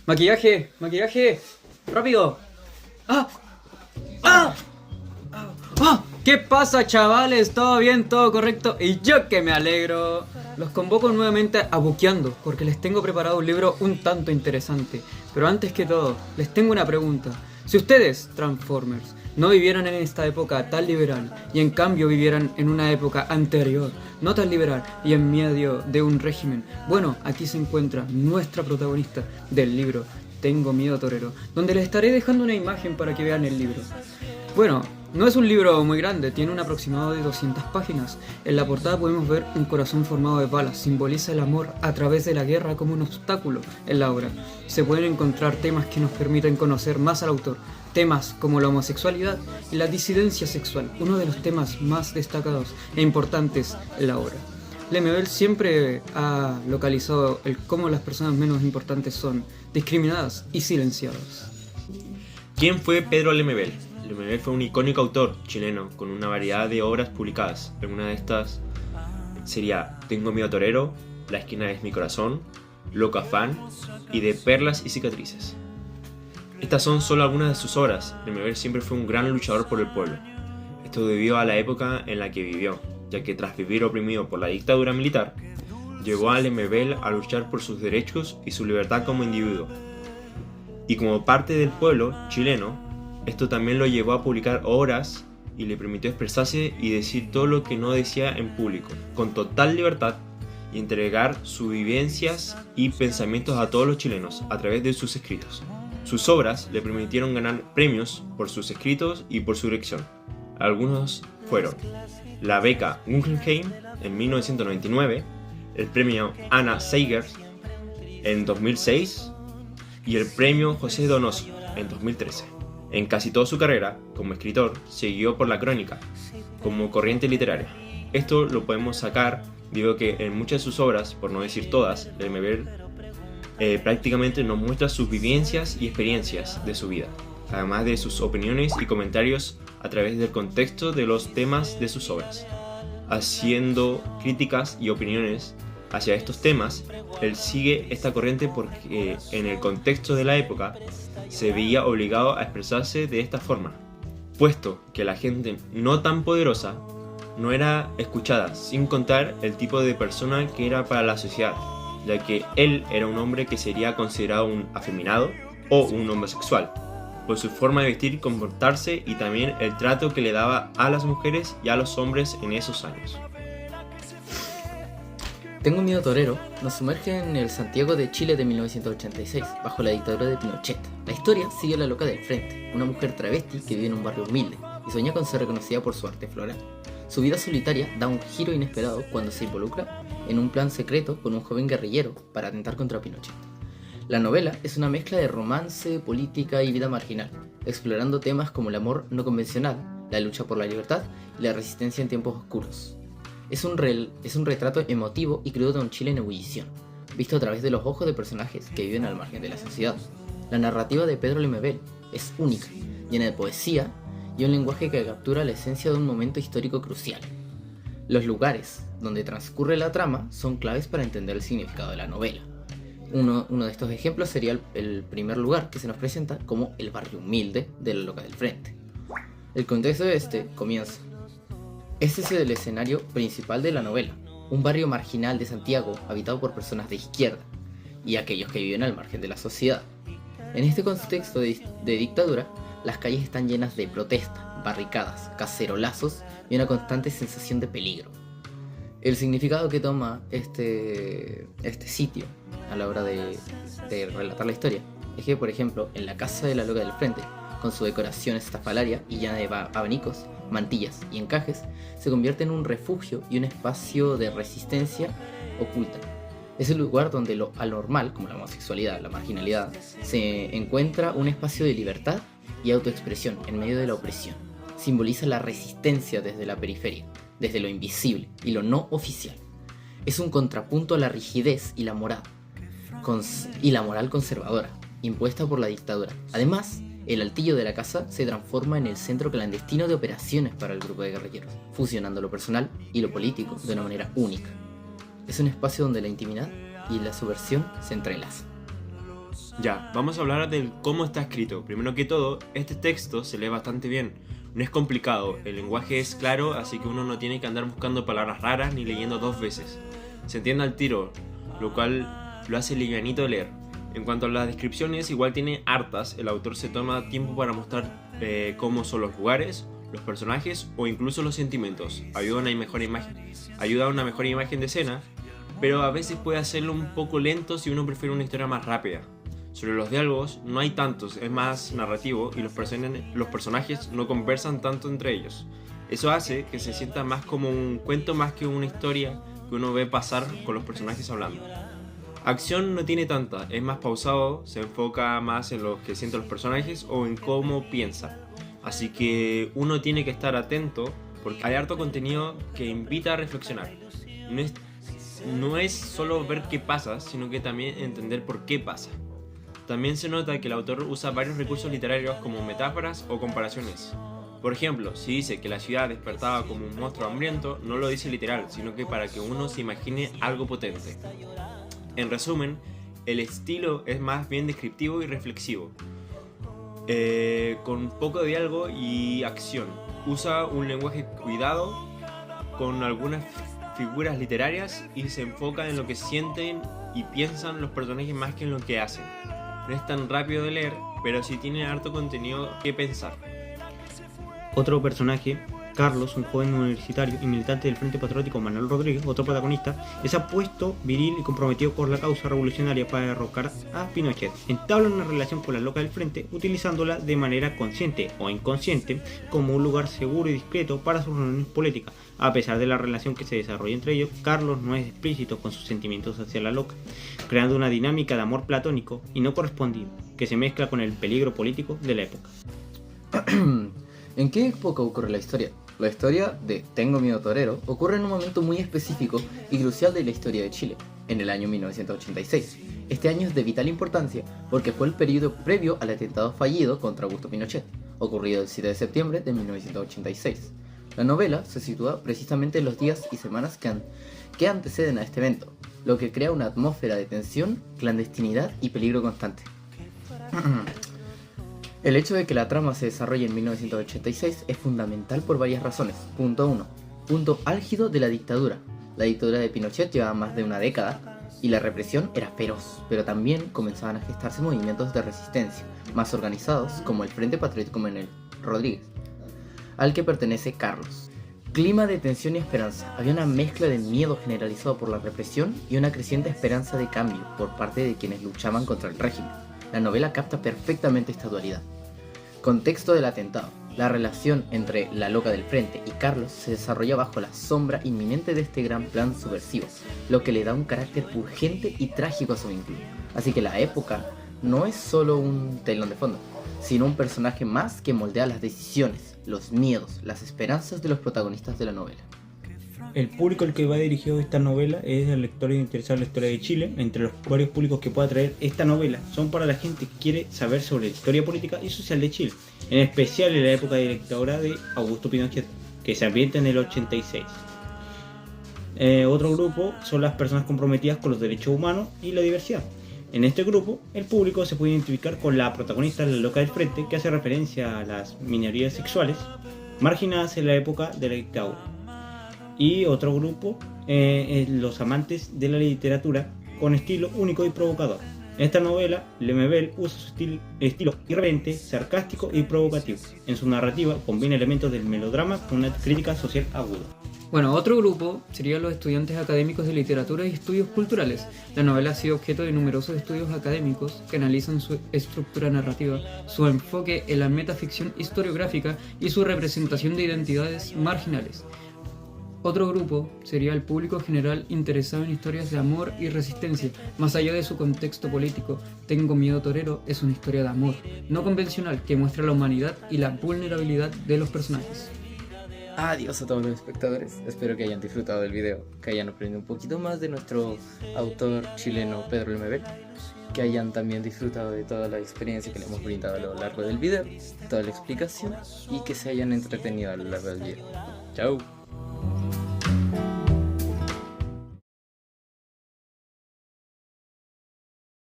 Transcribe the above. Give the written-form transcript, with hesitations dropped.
Maquillaje, maquillaje, rápido. ¡Ah! ¡Ah! ¡Ah! ¿Qué pasa, chavales? ¿Todo bien? ¿Todo correcto? Y yo que me alegro. Los convoco nuevamente a Buqueando, porque les tengo preparado un libro un tanto interesante. Pero antes que todo, les tengo una pregunta. Si ustedes, Transformers, no vivieran en esta época tan liberal y en cambio vivieran en una época anterior, no tan liberal y en medio de un régimen, bueno, aquí se encuentra nuestra protagonista del libro Tengo Miedo Torero, donde les estaré dejando una imagen para que vean el libro. Bueno, no es un libro muy grande, tiene un aproximado de 200 páginas. En la portada podemos ver un corazón formado de balas, simboliza el amor a través de la guerra como un obstáculo en la obra. Se pueden encontrar temas que nos permiten conocer más al autor, temas como la homosexualidad y la disidencia sexual, uno de los temas más destacados e importantes en la obra. Lemebel siempre ha localizado el cómo las personas menos importantes son discriminadas y silenciadas. ¿Quién fue Pedro Lemebel? Lemebel fue un icónico autor chileno con una variedad de obras publicadas. Alguna de estas sería Tengo Miedo Torero, La Esquina es mi corazón, Loco Afán y De Perlas y Cicatrices. Estas son solo algunas de sus obras. Lemebel siempre fue un gran luchador por el pueblo. Esto debido a la época en la que vivió, ya que tras vivir oprimido por la dictadura militar, llevó a Lemebel a luchar por sus derechos y su libertad como individuo. Y como parte del pueblo chileno, esto también lo llevó a publicar obras y le permitió expresarse y decir todo lo que no decía en público, con total libertad, y entregar sus vivencias y pensamientos a todos los chilenos a través de sus escritos. Sus obras le permitieron ganar premios por sus escritos y por su dirección. Algunos fueron la beca Guggenheim en 1999, el premio Anna Seigers en 2006 y el premio José Donoso en 2013. En casi toda su carrera como escritor se guió por la crónica como corriente literaria. Esto lo podemos sacar debido a que en muchas de sus obras, por no decir todas, Lemebel prácticamente nos muestra sus vivencias y experiencias de su vida, además de sus opiniones y comentarios a través del contexto de los temas de sus obras. Haciendo críticas y opiniones hacia estos temas, él sigue esta corriente porque en el contexto de la época se veía obligado a expresarse de esta forma, puesto que la gente no tan poderosa no era escuchada, sin contar el tipo de persona que era para la sociedad, ya que él era un hombre que sería considerado un afeminado o un homosexual, por su forma de vestir y comportarse y también el trato que le daba a las mujeres y a los hombres en esos años. Tengo Miedo Torero nos sumerge en el Santiago de Chile de 1986, bajo la dictadura de Pinochet. La historia sigue a la loca del frente, una mujer travesti que vive en un barrio humilde y sueña con ser reconocida por su arte floral. Su vida solitaria da un giro inesperado cuando se involucra en un plan secreto con un joven guerrillero para atentar contra Pinochet. La novela es una mezcla de romance, política y vida marginal, explorando temas como el amor no convencional, la lucha por la libertad y la resistencia en tiempos oscuros. Es un retrato emotivo y crudo de un Chile en ebullición, visto a través de los ojos de personajes que viven al margen de la sociedad. La narrativa de Pedro Lemebel es única, llena de poesía y un lenguaje que captura la esencia de un momento histórico crucial. Los lugares donde transcurre la trama son claves para entender el significado de la novela. Uno de estos ejemplos sería el primer lugar que se nos presenta como el barrio humilde de la loca del frente. El contexto de este comienza. Este es el escenario principal de la novela, un barrio marginal de Santiago habitado por personas de izquierda y aquellos que viven al margen de la sociedad. En este contexto de dictadura, las calles están llenas de protesta, barricadas, cacerolazos y una constante sensación de peligro. El significado que toma este sitio a la hora de relatar la historia es que, por ejemplo, en la casa de la loca del frente, con su decoración estafalaria y llena de abanicos, mantillas y encajes, se convierte en un refugio y un espacio de resistencia oculta. Es el lugar donde lo anormal, como la homosexualidad, la marginalidad, se encuentra un espacio de libertad y autoexpresión en medio de la opresión. Simboliza la resistencia desde la periferia, desde lo invisible y lo no oficial. Es un contrapunto a la rigidez y la moral conservadora, impuesta por la dictadura. Además, el altillo de la casa se transforma en el centro clandestino de operaciones para el grupo de guerrilleros, fusionando lo personal y lo político de una manera única. Es un espacio donde la intimidad y la subversión se entrelazan. Ya, vamos a hablar del cómo está escrito. Primero que todo, este texto se lee bastante bien. No es complicado, el lenguaje es claro, así que uno no tiene que andar buscando palabras raras ni leyendo 2 veces. Se entiende al tiro, lo cual lo hace livianito de leer. En cuanto a las descripciones, igual tiene hartas. El autor se toma tiempo para mostrar cómo son los lugares, los personajes o incluso los sentimientos. Ayuda a una mejor imagen de escena, pero a veces puede hacerlo un poco lento si uno prefiere una historia más rápida. Sobre los diálogos no hay tantos, es más narrativo y los personajes no conversan tanto entre ellos. Eso hace que se sienta más como un cuento más que una historia que uno ve pasar con los personajes hablando. Acción no tiene tanta, es más pausado, se enfoca más en lo que sienten los personajes o en cómo piensa. Así que uno tiene que estar atento porque hay harto contenido que invita a reflexionar. No es solo ver qué pasa, sino que también entender por qué pasa. También se nota que el autor usa varios recursos literarios como metáforas o comparaciones. Por ejemplo, si dice que la ciudad despertaba como un monstruo hambriento, no lo dice literal, sino que para que uno se imagine algo potente. En resumen, el estilo es más bien descriptivo y reflexivo, con poco de diálogo y acción. Usa un lenguaje cuidado, con algunas figuras literarias y se enfoca en lo que sienten y piensan los personajes más que en lo que hacen. No es tan rápido de leer, pero sí tiene harto contenido que pensar. Otro personaje, Carlos, un joven universitario y militante del Frente Patriótico Manuel Rodríguez, otro protagonista, es apuesto, viril y comprometido con la causa revolucionaria para derrocar a Pinochet. Entabla una relación con la loca del Frente, utilizándola de manera consciente o inconsciente como un lugar seguro y discreto para sus reuniones políticas. A pesar de la relación que se desarrolla entre ellos, Carlos no es explícito con sus sentimientos hacia la loca, creando una dinámica de amor platónico y no correspondido, que se mezcla con el peligro político de la época. ¿En qué época ocurre la historia? La historia de Tengo miedo torero ocurre en un momento muy específico y crucial de la historia de Chile, en el año 1986. Este año es de vital importancia porque fue el periodo previo al atentado fallido contra Augusto Pinochet, ocurrido el 7 de septiembre de 1986. La novela se sitúa precisamente en los días y semanas que anteceden a este evento, lo que crea una atmósfera de tensión, clandestinidad y peligro constante. El hecho de que la trama se desarrolle en 1986 es fundamental por varias razones. Punto 1. Punto álgido de la dictadura. La dictadura de Pinochet llevaba más de una década y la represión era feroz, pero también comenzaban a gestarse movimientos de resistencia, más organizados como el Frente Patriótico Manuel Rodríguez, al que pertenece Carlos. Clima de tensión y esperanza. Había una mezcla de miedo generalizado por la represión y una creciente esperanza de cambio por parte de quienes luchaban contra el régimen. La novela capta perfectamente esta dualidad. Contexto del atentado. La relación entre la loca del Frente y Carlos se desarrolla bajo la sombra inminente de este gran plan subversivo, lo que le da un carácter urgente y trágico a su vínculo. Así que la época no es solo un telón de fondo, sino un personaje más que moldea las decisiones, los miedos, las esperanzas de los protagonistas de la novela. El público al que va dirigido esta novela es el lector interesado en la historia de Chile. Entre los varios públicos que puede atraer esta novela son para la gente que quiere saber sobre la historia política y social de Chile, en especial en la época de dictadura de Augusto Pinochet, que se ambienta en el 86. Otro grupo son las personas comprometidas con los derechos humanos y la diversidad. En este grupo, el público se puede identificar con la protagonista, la loca del Frente, que hace referencia a las minorías sexuales marginadas en la época de la dictadura. Y otro grupo, los amantes de la literatura con estilo único y provocador. En esta novela, Lemebel usa su estilo irreverente, sarcástico y provocativo. En su narrativa combina elementos del melodrama con una crítica social aguda. Bueno, otro grupo serían los estudiantes académicos de literatura y estudios culturales. La novela ha sido objeto de numerosos estudios académicos que analizan su estructura narrativa, su enfoque en la metaficción historiográfica y su representación de identidades marginales. Otro grupo sería el público general interesado en historias de amor y resistencia. Más allá de su contexto político, Tengo miedo torero es una historia de amor, no convencional, que muestra la humanidad y la vulnerabilidad de los personajes. Adiós a todos los espectadores, espero que hayan disfrutado del video, que hayan aprendido un poquito más de nuestro autor chileno Pedro Lemebel, que hayan también disfrutado de toda la experiencia que le hemos brindado a lo largo del video, toda la explicación y que se hayan entretenido a lo largo del video. Chao.